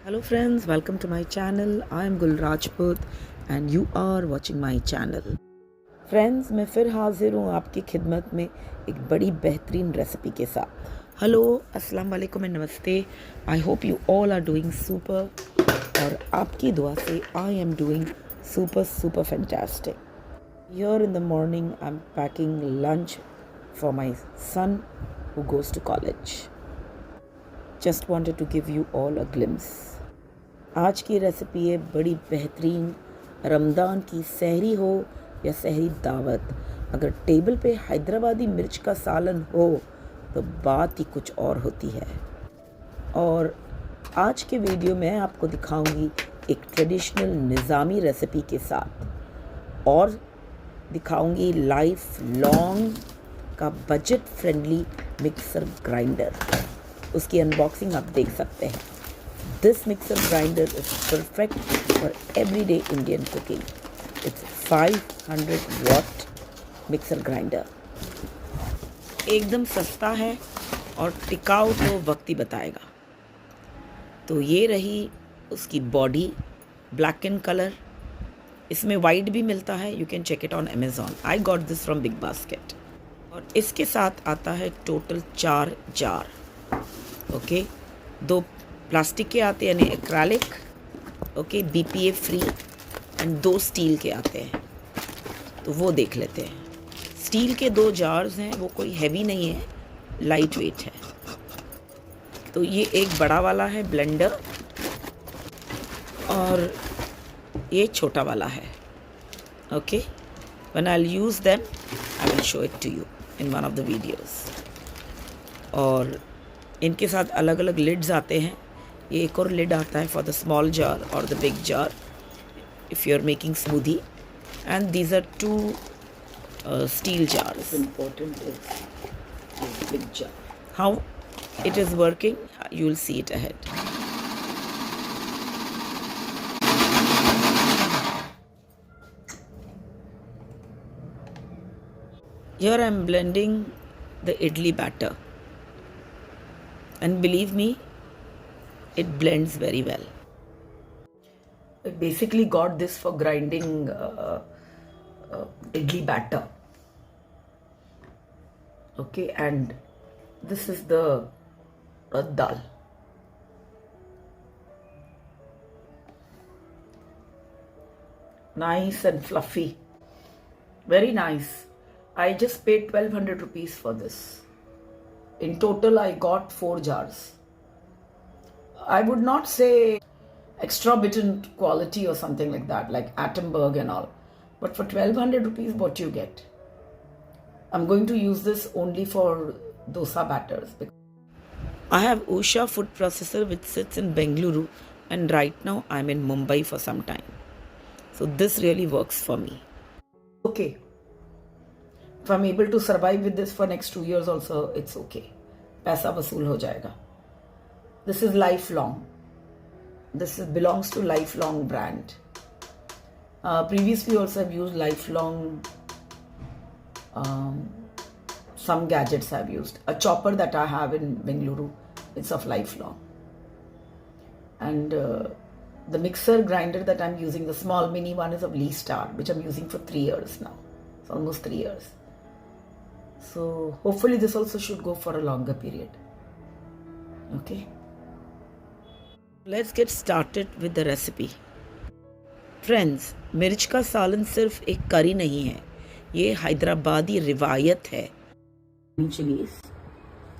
Hello friends, welcome to my channel. I am Gul Rajput and you are watching my channel. Friends, मैं फिर हाजिर हूँ आपकी खिदमत में एक बड़ी बेहतरीन रेसिपी के साथ. हेलो, अस्सलाम वालेकुम एंड नमस्ते. I hope you all are doing super और आपकी दुआ से I am doing super fantastic. Here in the morning I'm packing lunch for my son who goes to college. Just wanted to give you all a glimpse. आज की recipe है बड़ी बेहतरीन. रमज़ान की सहरी हो या सहरी दावत, अगर टेबल पे हैदराबादी मिर्च का सालन हो तो बात ही कुछ और होती है. और आज के वीडियो में आपको दिखाऊंगी एक ट्रेडिशनल निज़ामी रेसिपी के साथ और दिखाऊंगी लाइफ लॉन्ग का बजट फ्रेंडली मिक्सर ग्राइंडर. उसकी अनबॉक्सिंग आप देख सकते हैं. This mixer grinder is perfect for everyday Indian cooking. It's 500 watt mixer grinder. एकदम सस्ता है और टिकाऊ तो वक्त ही बताएगा. तो ये रही उसकी बॉडी, ब्लैक इन कलर. इसमें वाइट भी मिलता है. You can check it on Amazon. I got this from Big Basket. और इसके साथ आता है टोटल 4 जार. ओके, 2 प्लास्टिक के आते हैं यानी acrylic, okay, BPA free, and 2 steel के आते हैं. तो वो देख लेते हैं. स्टील के 2 जार्स हैं, वो कोई हैवी नहीं है, लाइट वेट है. तो ये एक बड़ा वाला है ब्लेंडर और ये छोटा वाला है. Okay, when I will use them I will show it to you in one of the videos. और इनके साथ अलग अलग लिड्स आते हैं. ये एक और लिड आता है फॉर द स्मॉल जार और the big jar if you are making smoothie. And these are 2 steel jars. Important is big jar. How it is working, you will see it ahead. Here I am blending the idli batter, and believe me, it blends very well. I basically got this for grinding idli batter. Okay, and this is the dal. Nice and fluffy. Very nice. I just paid 1200 rupees for this. In total, I got 4 jars. I would not say exorbitant quality or something like that, like Attenberg and all. But for 1200 rupees, what you get? I'm going to use this only for dosa batters. I have Usha food processor which sits in Bengaluru, and right now I'm in Mumbai for some time. So this really works for me. Okay. If I'm able to survive with this for next 2 years also, it's okay. पैसा वसूल हो जाएगा. This is lifelong. This belongs to lifelong brand. Previously also I've used lifelong. Some gadgets I've used. A chopper that I have in Bengaluru, it's of lifelong. And the mixer grinder that I'm using, the small mini one, is of Lee Star, which I'm using for 3 years now. It's almost 3 years. So hopefully this also should go for a longer period. Okay. Let's get started with the recipe. Friends, मिर्च का सालन सिर्फ एक करी नहीं है, ये हैदराबादी रिवायत है. Chilies,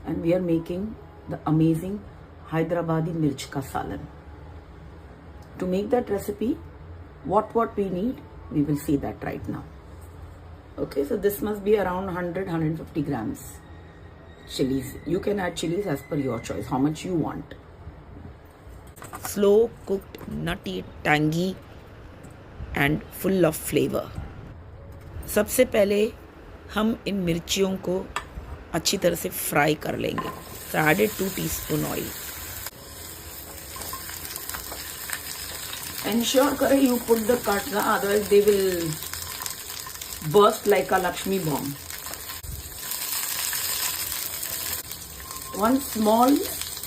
and we are making the amazing Hyderabadi Mirch ka salan. To make that recipe, what we need, we will see that right now. Okay, so this must be around 100-150 grams chilies. You can add chilies as per your choice, how much you want. Slow cooked, nutty, tangy and full of flavor. सबसे पहले हम इन मिर्चियों को अच्छी तरह से fry कर लेंगे. So added 2 teaspoon oil. Ensure करें you put the cuts, otherwise they will burst like a Lakshmi bomb. 1 small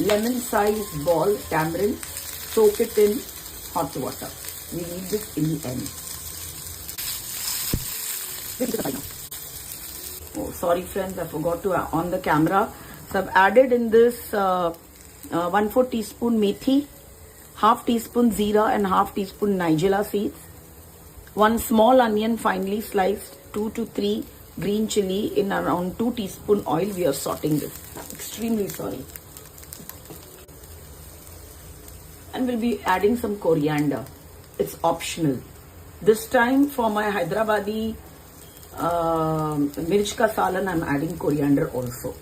lemon sized ball tamarind soak it in hot water. We need this in the end. Oh, sorry friends, I forgot to on the camera. So I've added in this 1/4 teaspoon methi, half teaspoon zira and half teaspoon nigella seeds, 1 small onion finely sliced, 2 to 3 green chili in around 2 teaspoon oil. We are sauteing this. Extremely sorry. And we'll be adding some coriander. It's optional. This time for my Hyderabadi Mirch ka Salan, I'm adding coriander also.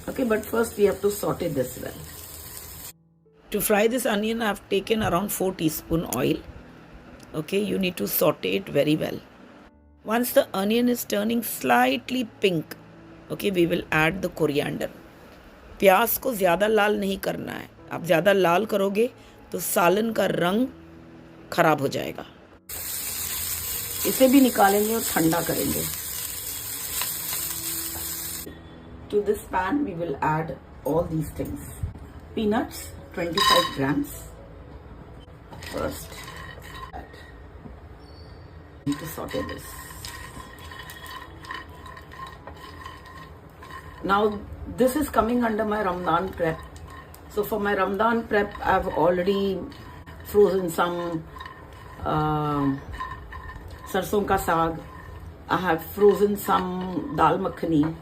Okay, but first we have to saute this well. To fry this onion, I have taken around 4 teaspoon oil. Okay, you need to saute it very well. Once the onion is turning slightly pink, okay, we will add the coriander. प्याज को ज़्यादा लाल नहीं करना है. आप ज़्यादा लाल करोगे तो सालन का रंग खराब हो जाएगा. इसे भी निकालेंगे और ठंडा करेंगे. To this pan we will add all these things. Peanuts, 25 grams. First, need to saute this. Now this is coming under my Ramadan prep. So for my Ramadan prep, I've already frozen some sarson ka saag. I have frozen some dal makhani.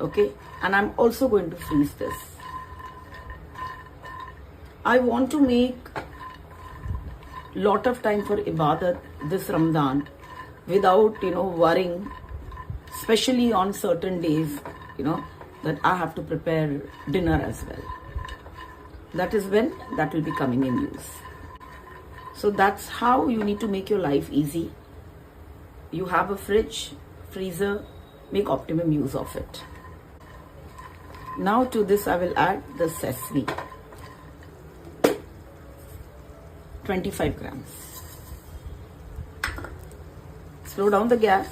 Okay, and I'm also going to freeze this. I want to make lot of time for ibadat this Ramadan without worrying, especially on certain days, that I have to prepare dinner as well. That is when that will be coming in use. So that's how you need to make your life easy. You have a fridge, freezer, make optimum use of it. Now to this I will add the sesame, 25 grams. Slow down the gas.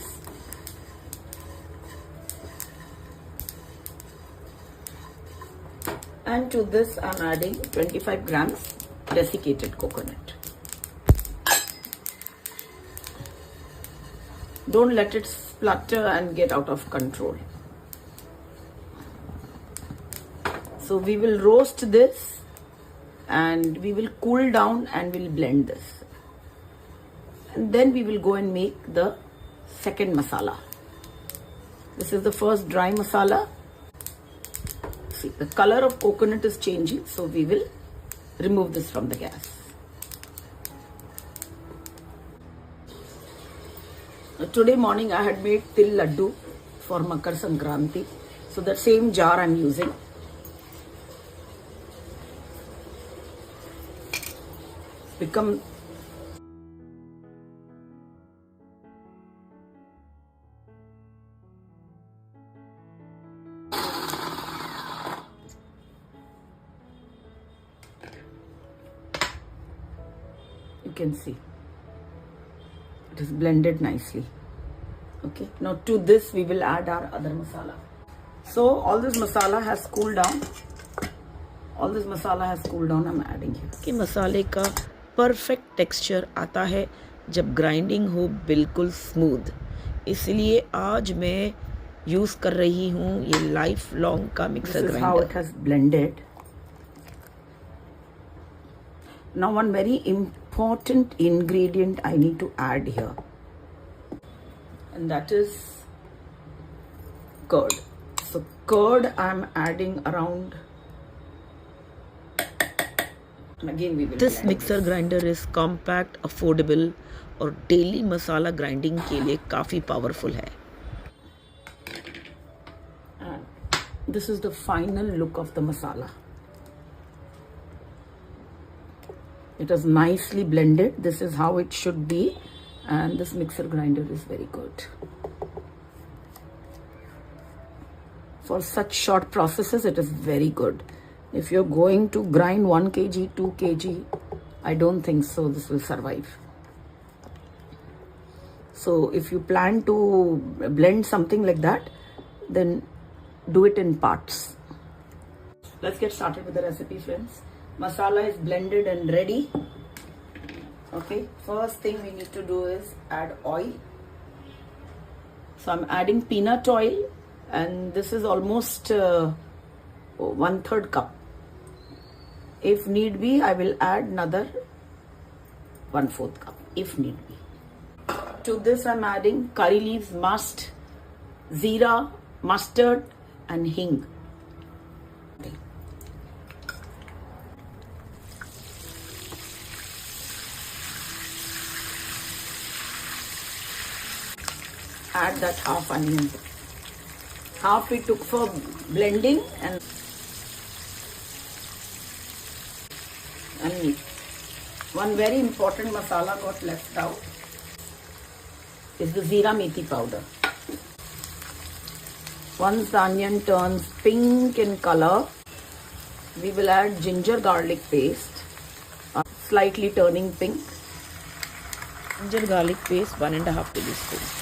And to this I'm adding 25 grams desiccated coconut. Don't let it splutter and get out of control. So we will roast this and we will cool down and we'll blend this. And then we will go and make the second masala. This is the first dry masala. See, the color of coconut is changing, so we will remove this from the gas. Today morning I had made til laddu for Makar Sankranti. So the same jar I'm using. Become you can see it is blended nicely. Okay, now to this we will add our other masala. So all this masala has cooled down. All this masala has cooled down. I'm adding here. कि मसाले का perfect texture आता है जब grinding हो बिल्कुल smooth. इसलिए आज मैं यूज़ कर रही हूँ ये लाइफ लॉन्ग का mixer grinder. This is how it has blended. Now one very important ingredient I need to add here, and that is curd. So curd I'm adding around. And again we will. This mixer grinder is compact, affordable और daily मसाला grinding के लिए काफ़ी powerful है. This is the final look of the masala. It is nicely blended. This is how it should be, and this mixer grinder is very good. For such short processes, it is very good. If you're going to grind 1 kg, 2 kg, I don't think so this will survive. So if you plan to blend something like that, then do it in parts. Let's get started with the recipe, friends. Masala is blended and ready. Okay, first thing we need to do is add oil. So I'm adding peanut oil, and this is almost 1/3 cup. If need be, I will add another 1/4 cup if need be. To this I'm adding curry leaves, must, zira, mustard and hing. Add that half onion. Half we took for blending and one very important masala got left out is the zira methi powder. Once the onion turns pink in color, we will add ginger garlic paste, slightly turning pink. Ginger garlic paste 1.5 tablespoons.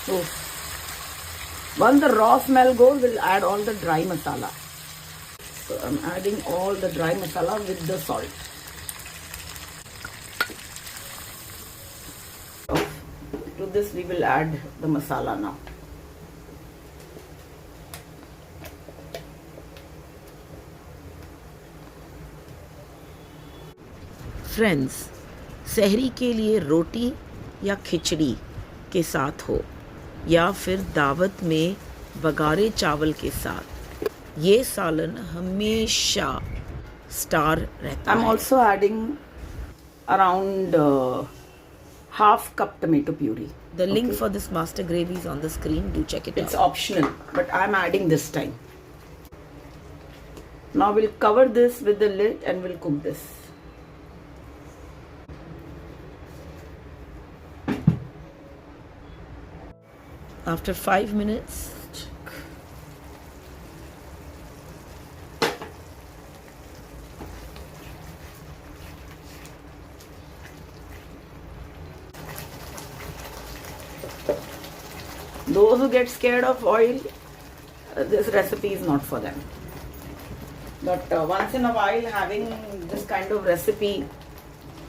So once the raw smell goes, we'll add all the dry masala. So I'm adding all the dry masala with the salt. To this we will add the masala now. Friends, सहरी के लिए रोटी या खिचड़ी के साथ हो या फिर दावत में बघारे चावल के साथ, ये सालन हमेशा स्टार रहता है. I'm also adding around half cup tomato puree. The link for this master gravy is on the screen. Do check it out. It's optional, but I'm adding this time. Now we'll cover this with the lid and we'll cook this. After 5 minutes, those who get scared of oil, this recipe is not for them. But once in a while, having this kind of recipe,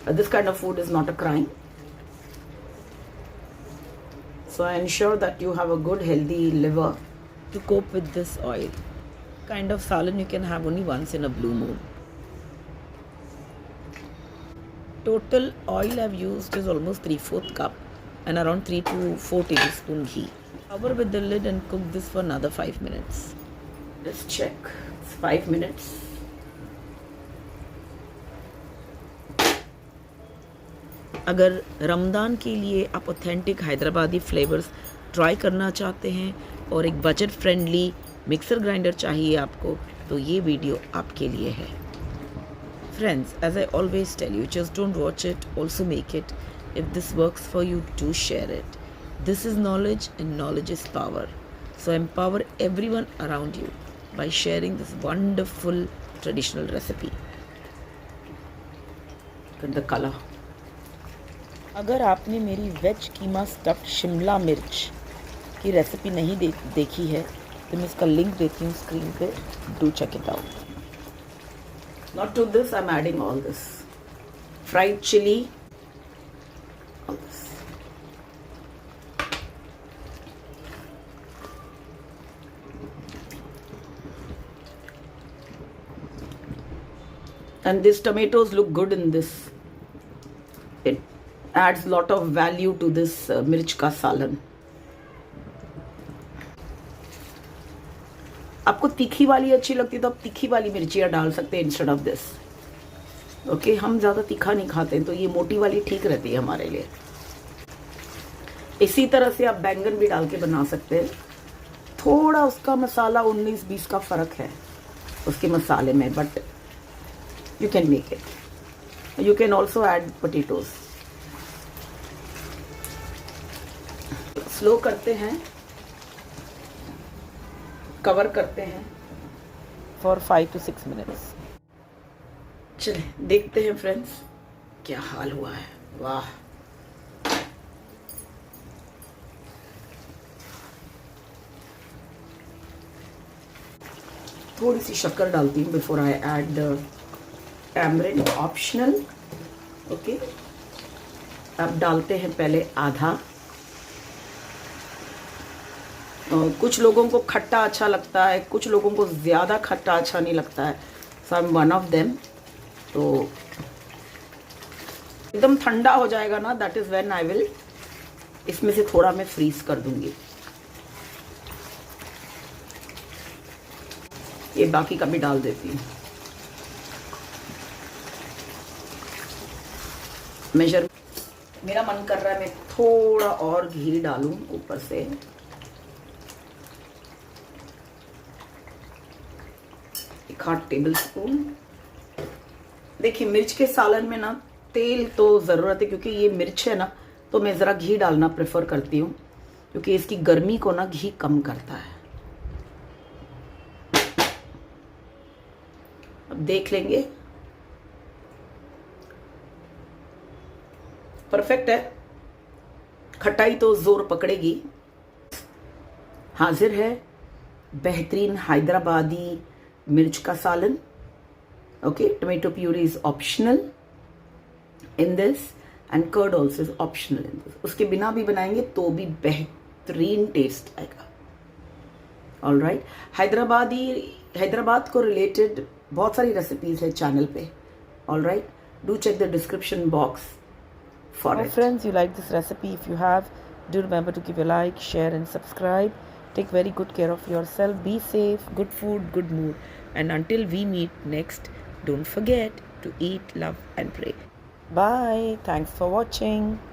this kind of food is not a crime. So I ensure that you have a good healthy liver to cope with this oil. Kind of salan you can have only once in a blue moon. Total oil I've used is almost 3/4 cup and around 3 to 4 tablespoon ghee. Cover with the lid and cook this for another 5 minutes. Let's check. It's 5 minutes. अगर रमदान के लिए आप authentic Hyderabadi flavours try करना चाहते हैं और एक budget friendly mixer grinder चाहिए आपको, तो ये वीडियो आपके लिए है. Friends, as I always tell you, just don't watch it, also make it. If this works for you, do share it. This is knowledge and knowledge is power. So empower everyone around you by sharing this wonderful traditional recipe. Look at the color. अगर आपने मेरी veg कीमा stuffed Shimla मिर्च की recipe नहीं देखी है तो मैं इसका लिंक देती हूँ स्क्रीन पे. Do check it out. Not to this, I'm adding all this fried chili. All this. And these tomatoes look good in this. It adds lot of value to this mirch ka salan. आपको तीखी वाली अच्छी लगती है तो आप तीखी वाली मिर्चियाँ डाल सकते हैं इंस्टेड ऑफ दिस. ओके, हम ज़्यादा तीखा नहीं खाते तो ये मोटी वाली ठीक रहती है हमारे लिए. इसी तरह से आप बैंगन भी डाल के बना सकते हैं. थोड़ा उसका मसाला 19-20 का फ़र्क है उसके मसाले में, but you can make it. You can also add potatoes. Slow करते हैं, कवर करते हैं for 5 to 6 minutes. चलिए देखते हैं फ्रेंड्स क्या हाल हुआ है. वाह, थोड़ी सी शक्कर डालती हूँ before I add the tamarind, optional. Okay, अब डालते हैं पहले आधा। कुछ लोगों को खट्टा अच्छा लगता है, कुछ लोगों को ज़्यादा खट्टा अच्छा नहीं लगता है, so I am one of them. तो एकदम ठंडा हो जाएगा ना, that is when I will इसमें से थोड़ा मैं फ्रीज कर दूंगी। ये बाकी का भी डाल देती हूँ। मेजर मेरा मन कर रहा है मैं थोड़ा और घी डालूं ऊपर से। एक हाफ टेबल स्पून। देखिए मिर्च के सालन में ना तेल तो ज़रूरत है, क्योंकि ये मिर्च है ना, तो मैं ज़रा घी डालना प्रेफर करती हूँ, क्योंकि इसकी गर्मी को ना घी कम करता है। अब देख लेंगे, परफेक्ट है। खटाई तो जोर पकड़ेगी। हाजिर है बेहतरीन हैदराबादी मिर्च का सालन। Okay, tomato puree is optional in this and curd also is optional in this. उसके बिना भी बनाएंगे तो भी बेहतरीन टेस्ट आएगा। ऑल राइट, हैदराबाद को रिलेटेड बहुत सारी रेसिपीज है चैनल पे। All right, do check the description box for it. Friends, you like this recipe? If you have, do remember to give a like, share and subscribe. Take very good care of yourself. Be safe. Good food, good mood. And until we meet next, don't forget to eat, love and pray. Bye. Thanks for watching.